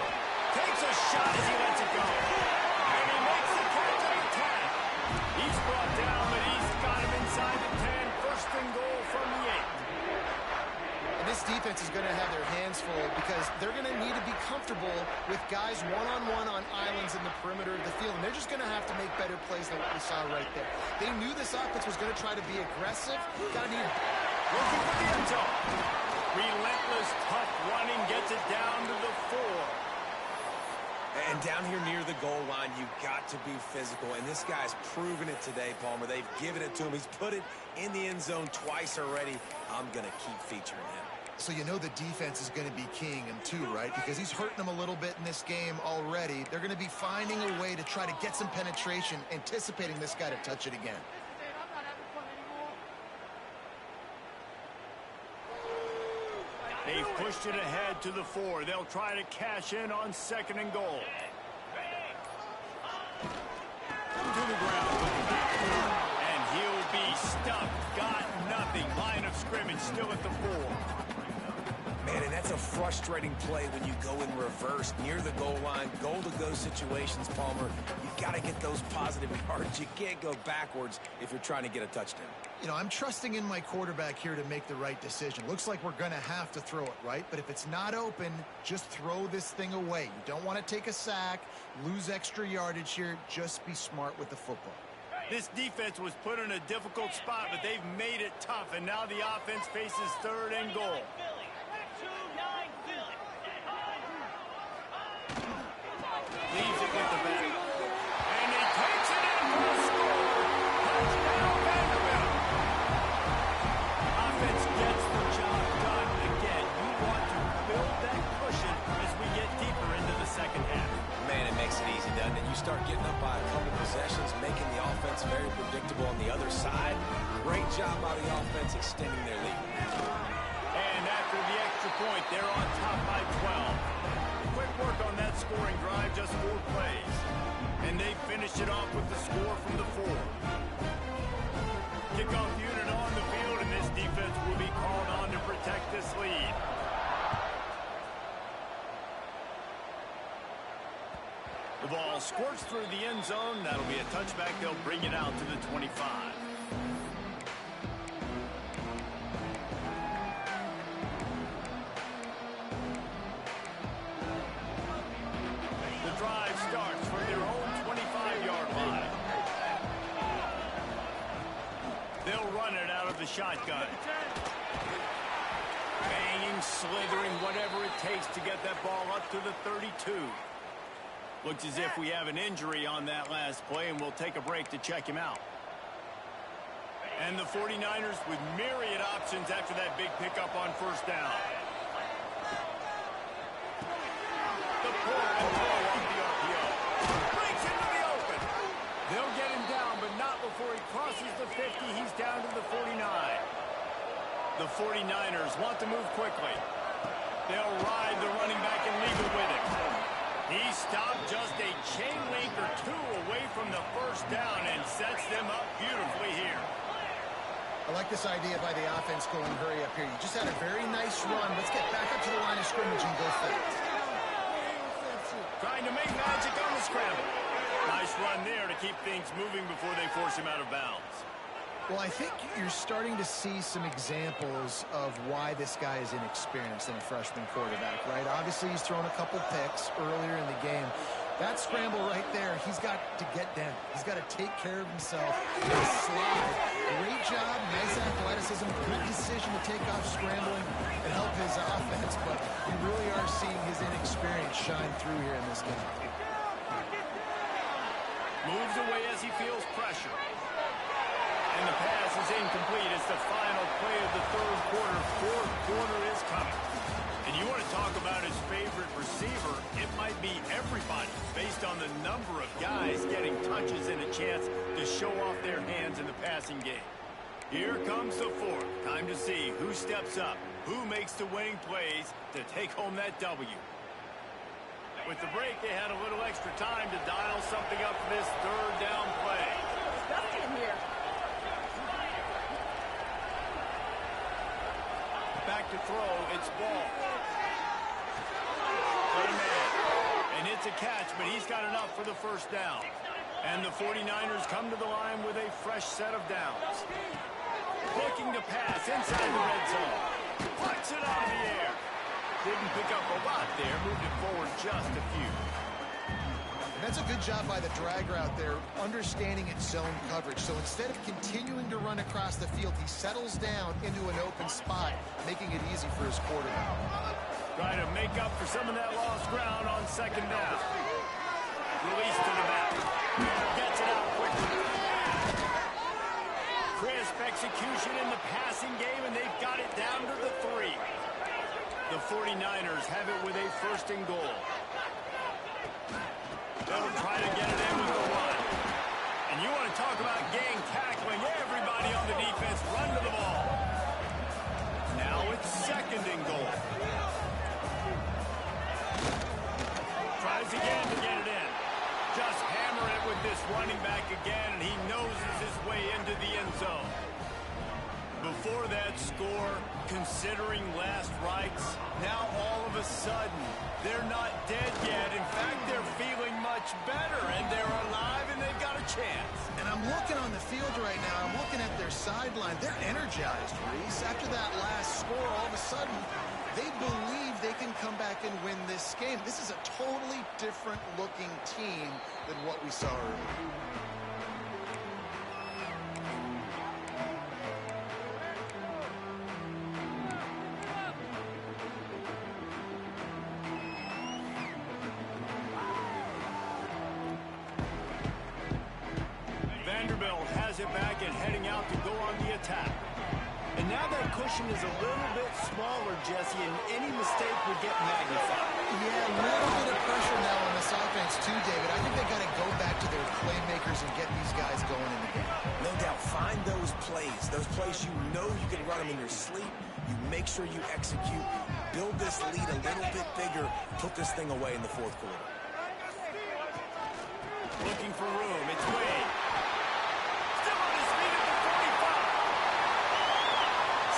Takes a shot as he lets it go. And he makes the catch on the 10. He's brought down, but he's got him inside the 10. First and goal from the 8. And this defense is going to have their hands full because they're going to need to be comfortable with guys one-on-one on islands in the perimeter of the field. And they're just going to have to make better plays than what we saw right there. They knew this offense was going to try to be aggressive. Got to need it. Looking for the end zone. Relentless, tough running gets it down to the 4. And down here near the goal line, you've got to be physical. And this guy's proven it today, Palmer. They've given it to him. He's put it in the end zone twice already. I'm going to keep featuring him. So you know the defense is going to be keying him too, right? Because he's hurting them a little bit in this game already. They're going to be finding a way to try to get some penetration, anticipating this guy to touch it again. They've pushed it ahead to the 4. They'll try to cash in on second and goal. To the ground with the back. And he'll be stuffed. Got nothing. Line of scrimmage still at the 4. Man, and that's a frustrating play when you go in reverse near the goal line. Goal-to-go situations, Palmer. You've got to get those positive yards. You can't go backwards if you're trying to get a touchdown. You know, I'm trusting in my quarterback here to make the right decision. Looks like we're going to have to throw it, right? But if it's not open, just throw this thing away. You don't want to take a sack, lose extra yardage here. Just be smart with the football. This defense was put in a difficult spot, but they've made it tough, and now the offense faces third and goal. Leaves it with the back. And he takes it in for a score. Touchdown, Vanderbilt. Offense gets the job done again. You want to build that cushion as we get deeper into the second half. Man, it makes it easy, doesn't it? You start getting up by a couple possessions, making the offense very predictable on the other side. Great job by the offense extending their lead. And after the extra point, they're on top by 12. Quick work on that scoring drive, just 4 plays. And they finished it off with the score from the 4. Kickoff unit on the field, and this defense will be called on to protect this lead. The ball squirts through the end zone. That'll be a touchback. They'll bring it out to the 25. Drive starts from their own 25-yard line. They'll run it out of the shotgun. Banging, slithering, whatever it takes to get that ball up to the 32. Looks as if we have an injury on that last play, and we'll take a break to check him out. And the 49ers with myriad options after that big pickup on first down. The pull and throw off the RPO. Breaks into the open. They'll get him down, but not before he crosses the 50. He's down to the 49. The 49ers want to move quickly. They'll ride the running back and leave it with him. He stopped just a chain link or 2 away from the first down and sets them up beautifully here. I like this idea by the offense going hurry up here. You just had a very nice run. Let's get back up to the line of scrimmage and go fast. Trying to make magic on the scramble. Nice run there to keep things moving before they force him out of bounds. Well, I think you're starting to see some examples of why this guy is inexperienced in a freshman quarterback, right? Obviously, he's thrown a couple picks earlier in the game. That scramble right there, he's got to get down. He's got to take care of himself. Slide. Great job, nice athleticism, good decision to take off scrambling and help his offense, but you really are seeing his inexperience shine through here in this game. Moving moves away as he feels pressure. And the pass is incomplete. It's the final play of the third quarter. Fourth quarter is coming. And you want to talk about his favorite receiver, it might be everybody based on the number of guys getting touches and a chance to show off their hands in the passing game. Here comes the fourth. Time to see who steps up, who makes the winning plays to take home that W. With the break, they had a little extra time to dial something up for this third down play. Back to throw, it's Ball. And it's a catch, but he's got enough for the first down. And the 49ers come to the line with a fresh set of downs. Looking to pass inside the red zone. Flex it out of the air. Didn't pick up a lot there, moved it forward just a few. And that's a good job by the drag route there, understanding its zone coverage. So instead of continuing to run across the field, he settles down into an open spot, making it easy for his quarterback. Trying to make up for some of that lost ground on second down. Release to the back. Gets it out quickly. Crisp execution in the passing game, and they've got it down to the 3. The 49ers have it with a first and goal. They'll try to get it in with the run. And you want to talk about gang tackling. Everybody on the defense run to the ball. Now it's second and goal. Tries again to get it in. Just hammer it with this running back again, and he noses his way into the end zone. Before that score, considering last rites, now all of a sudden, they're not dead yet. In fact, they're feeling much better, and they're alive, and they've got a chance. And I'm looking on the field right now. I'm looking at their sideline. They're energized, Reese. After that last score, all of a sudden, they believe they can come back and win this game. This is a totally different-looking team than what we saw earlier. It back and heading out to go on the attack. And now that cushion is a little bit smaller, Jesse, and any mistake would get magnified. Yeah, a little bit of pressure now on this offense too, David. I think they got to go back to their playmakers and get these guys going in the game. No doubt. Find those plays you know you can run them in your sleep. You make sure you execute. Build this lead a little bit bigger. Put this thing away in the fourth quarter. Looking for room. It's Wade. Still on his feet at the 45.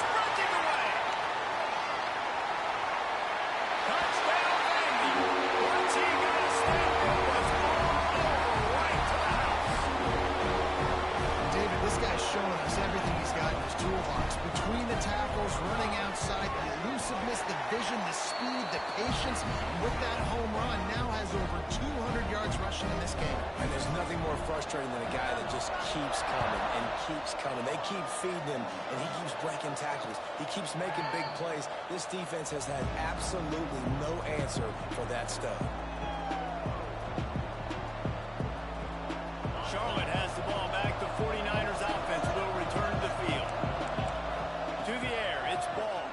Sprinting away. Touchdown, Vandy. Once he got a step, it was all over right to the house. David, this guy's showing us everything he's got in his toolbox. Between the tackles, running outside, the elusiveness, the vision, the speed, the patience. And with that home run, now has over 200 yards rushing in this game. And there's nothing more frustrating than a guy that just keeps coming and keeps coming. They keep feeding him, and he keeps breaking tackles. He keeps making big plays. This defense has had absolutely no answer for that stud. Charlotte has the ball back. The 49ers offense will return to the field. To the air, it's Ball.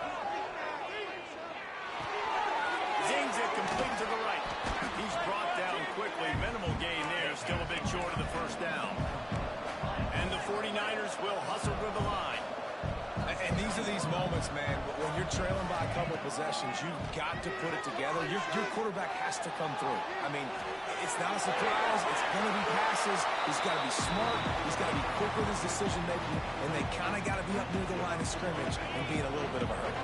Zings it complete to the right. He's brought down quickly. Minimal gain there. Still a bit short of the first down. And the 49ers will hustle to the line. And these are these moments, man, when you're trailing by a couple of possessions, you've got to put it together. Your quarterback has to come through. I mean, it's not a surprise. It's going to be passes. He's got to be smart. He's got to be quick with his decision-making, and they kind of got to be up near the line of scrimmage and be in a little bit of a hurry.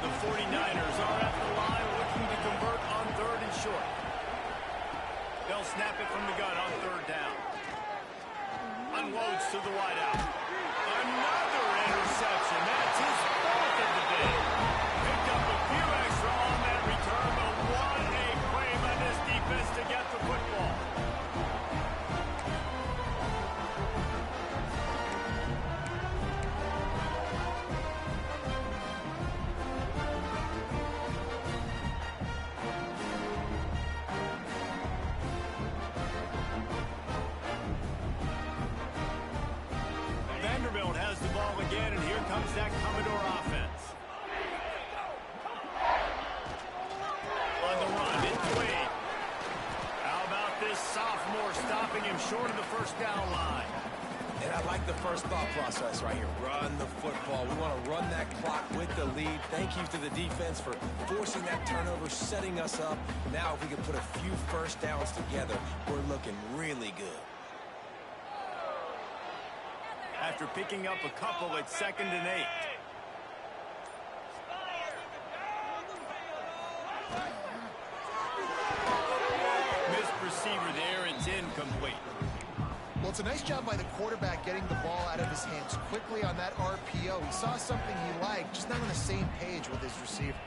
The 49ers are at the line looking to convert on third and short. They'll snap it from the gun on third down. Unloads to the wideout. Another interception. That's his fourth of the day. Picked up a few extra on that return, but what a play by this defense to get the football. that Commodore offense. On the run, it's Wade. How about this sophomore stopping him short of the first down line? And I like the first thought process right here. Run the football. We want to run that clock with the lead. Thank you to the defense for forcing that turnover, setting us up. Now if we can put a few first downs together, we're looking really good. After picking up a couple, it's 2nd and 8. Missed receiver there. It's incomplete. Well, it's a nice job by the quarterback getting the ball out of his hands quickly on that RPO. He saw something he liked, just not on the same page with his receiver.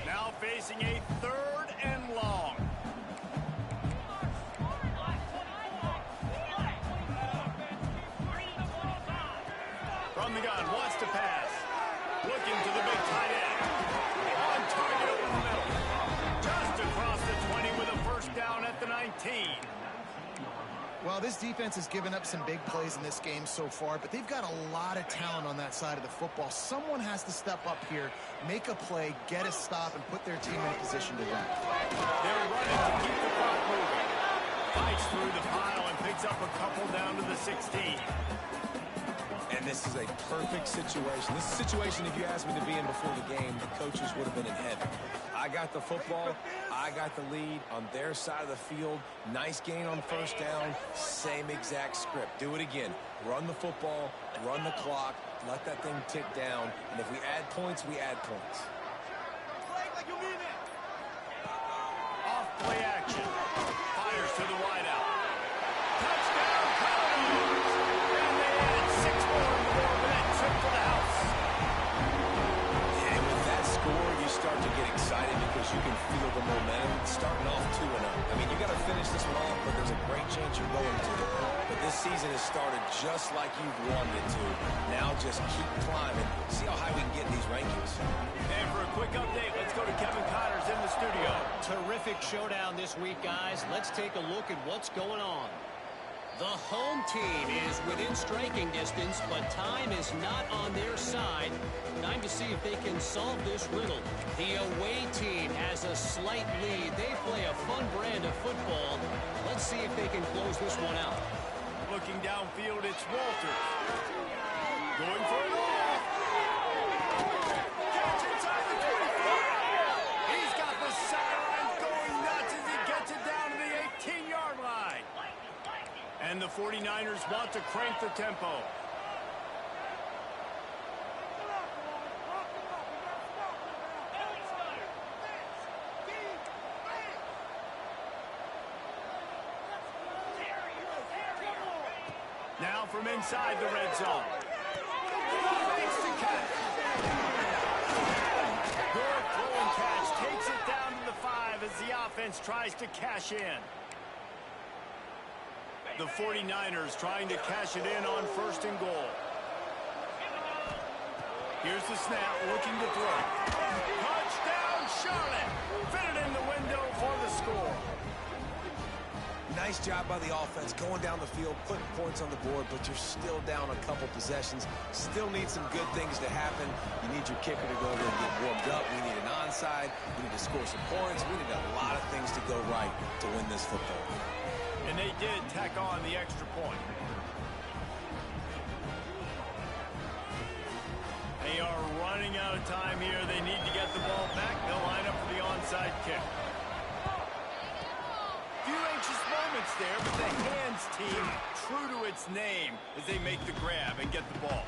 Now facing a 3rd and long. From the gun, wants to pass. Looking to the big tight end. On target over the middle. Just across the 20 with a first down at the 19. Well, this defense has given up some big plays in this game so far, but they've got a lot of talent on that side of the football. Someone has to step up here, make a play, get a stop, and put their team in a position to win. They're running to keep the clock moving. Fights through the pile and picks up a couple down to the 16. And this is a perfect situation. This is a situation, if you asked me to be in before the game, the coaches would have been in heaven. I got the football. I got the lead on their side of the field. Nice gain on first down. Same exact script. Do it again. Run the football, run the clock, let that thing tick down. And if we add points, we add points. Off play action. Fires to the wideout. Touchdown, Commodores! And they added 6 more in the board with that trip to the house. And with that score, you start to get excited because you can feel the momentum starting off 2-0. I mean, you got to finish this one off, but there's a great chance you're going to. But this season has started just like you've wanted it to. Now just keep climbing. See how high we can get in these rankings. And for a quick update, let's go to Kevin Connors in the studio. Terrific showdown this week, guys. Let's take a look at what's going on. The home team is within striking distance, but time is not on their side. Time to see if they can solve this riddle. The away team has a slight lead. They play a fun brand of football. Let's see if they can close this one out. Looking downfield, it's Walters. Going for it all. Catch inside the 25. He's got the sidelines going nuts as he gets it down to the 18-yard line. And the 49ers want to crank the tempo. Now from inside the red zone. Fakes the catch. Good throw and catch. Takes it down to the 5 as the offense tries to cash in. The 49ers trying to cash it in on 1st and goal. Here's the snap, looking to throw. Touchdown, Charlotte! Fitted in the window for the score. Nice job by the offense going down the field, putting points on the board, but you're still down a couple possessions. Still need some good things to happen. You need your kicker to go over and get warmed up. We need an onside. We need to score some points. We need a lot of things to go right to win this football game. And they did tack on the extra point. They are running out of time here. They need to get the ball back. They'll line up for the onside kick. Few anxious moments there, but the hands team true to its name as they make the grab and get the ball.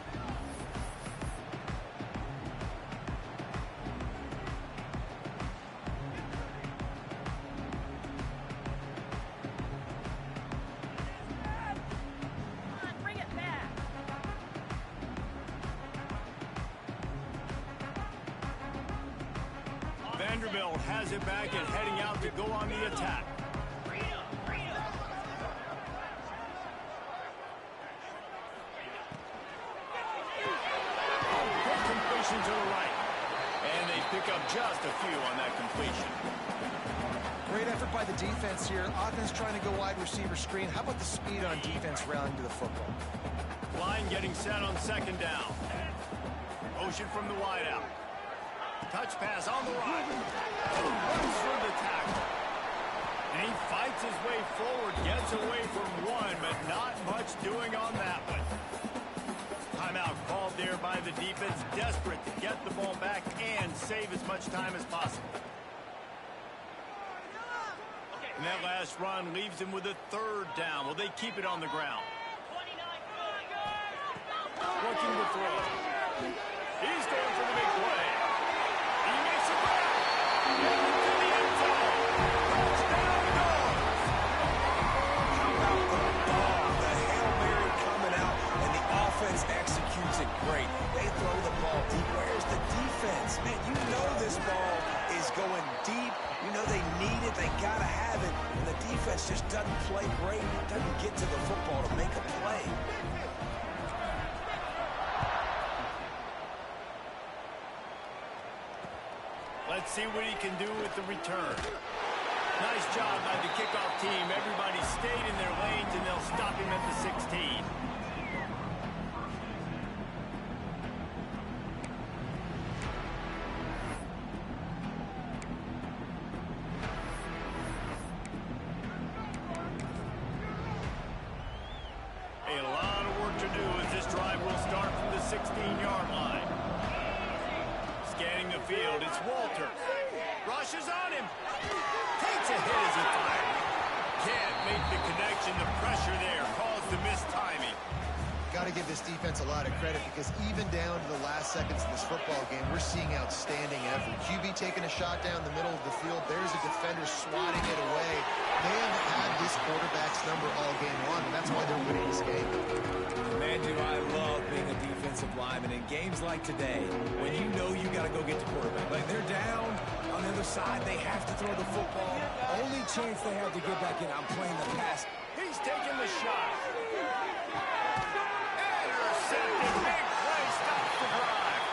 Vanderbilt has it back and heading out to go on the attack. Quick completion to the right. And they pick up just a few on that completion. Great Great effort by the defense here. Offense trying to go wide receiver screen. How about the speed on defense rallying to the football? Line getting set on second down. Motion from the wideout. Touch pass on the right. Runs for the tackle. And he fights his way forward, gets away from one, but not much doing on that one. Timeout called there by the defense, desperate to get the ball back and save as much time as possible. And that last run leaves him with a third down. Will they keep it on the ground? Looking to throw. He's going for the big play. He makes a grab. Into the end zone. Touchdown goes. How about the ball? The Hail Mary coming out, and the offense executes it great. They throw the ball deep. Where's the defense? Man, you know this ball is going deep. You know they need it. They got to have it. And the defense just doesn't play great. Doesn't get to the football to make a play. Let's see what he can do with the return. Nice job by the kickoff team. Everybody stayed in their lanes, and they'll stop him at the 16. A lot of work to do as this drive will start from the 16-yard line. Scanning the field, it's Walter. Rushes on him. Takes a hit as he fires. Can't make the connection. The pressure there caused the missed timing. Got to give this defense a lot of credit because even down to the last seconds of this football game, we're seeing outstanding effort. QB taking a shot down the middle of the field. There's a defender swatting it away. They have had this quarterback's number all game long, and that's why they're winning this game. Man, do I love being a defensive lineman in games like today when you know you got to go get the quarterback. Like they're down on the other side, they have to throw the football. Only chance they have to get back in, I'm playing the pass. He's taking the shot. Intercepted. Big play stops the drive.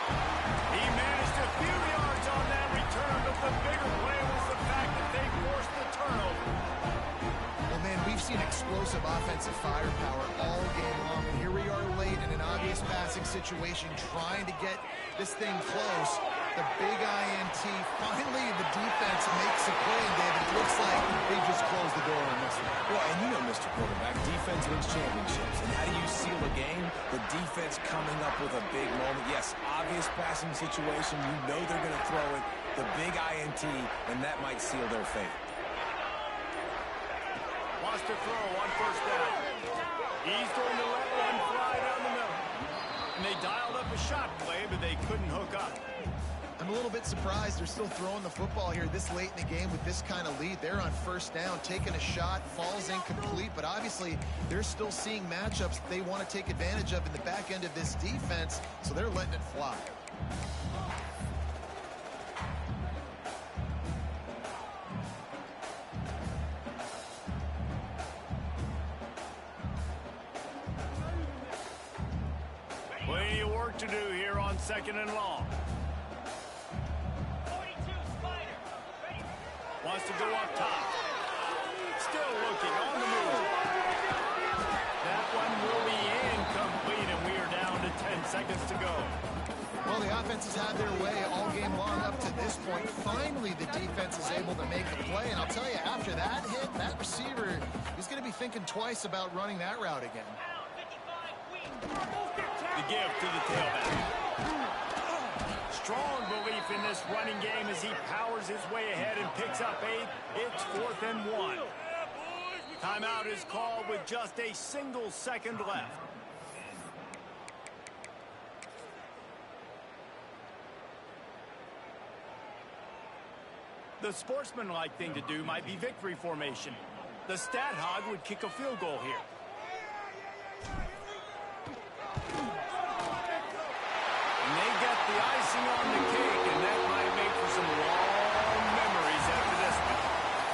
He managed a few yards on that return, but the bigger play was the fact that they forced the turnover. Well, man, we've seen explosive offensive firepower all game long. And here we are late in an obvious passing situation trying to get this thing close. The big INT. Finally, the defense makes a play, David. It looks like they just closed the door on this one. Well, and you know, Mr. Quarterback, defense wins championships. And how do you seal a game? The defense coming up with a big moment. Yes, obvious passing situation. You know they're going to throw it. The big INT, and that might seal their fate. Wants to throw on first down. He's going to let one fly down the middle. And they dialed up a shot play, but they couldn't hook up. I'm a little bit surprised they're still throwing the football here this late in the game with this kind of lead. They're on first down, taking a shot, falls incomplete, but obviously they're still seeing matchups that they want to take advantage of in the back end of this defense, so they're letting it fly. Plenty of work to do here on second and long. Wants to go up top. Still looking on the move. That one will be incomplete, and we are down to 10 seconds to go. Well, the offense has had their way all game long up to this point. Finally, the defense is able to make a play, and I'll tell you, after that hit, that receiver is going to be thinking twice about running that route again. The give to the tailback. Strong belief in this running game as he powers his way ahead and picks up 8. It's 4th and 1. Timeout is called with just a single second left. The sportsmanlike thing to do might be victory formation. The stat hog would kick a field goal here. And they get the icing on the cake, and that might make for some long memories after this one.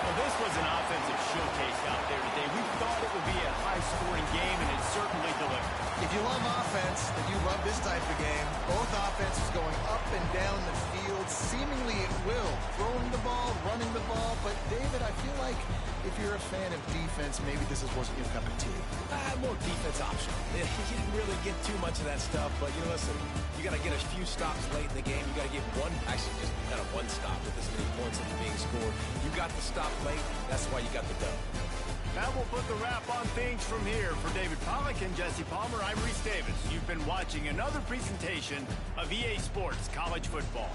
Well, this was an offensive showcase out there today. We thought it would be a high-scoring game, and it certainly delivered. If you love offense, then you love this type of game. Both offenses going up and down the field, seemingly at will. Throwing the ball, running the ball, but David, I feel like if you're a fan of defense, maybe this wasn't your cup of tea. More defense option. You didn't really get too much of that stuff, but you know, listen, you got to get a few stops late in the game. You got to get actually just kind of one stop with this many points that are being scored. You got the stop late. That's why you got the dub. That will put the wrap on things from here. For David Pollack and Jesse Palmer, I'm Reese Davis. You've been watching another presentation of EA Sports College Football.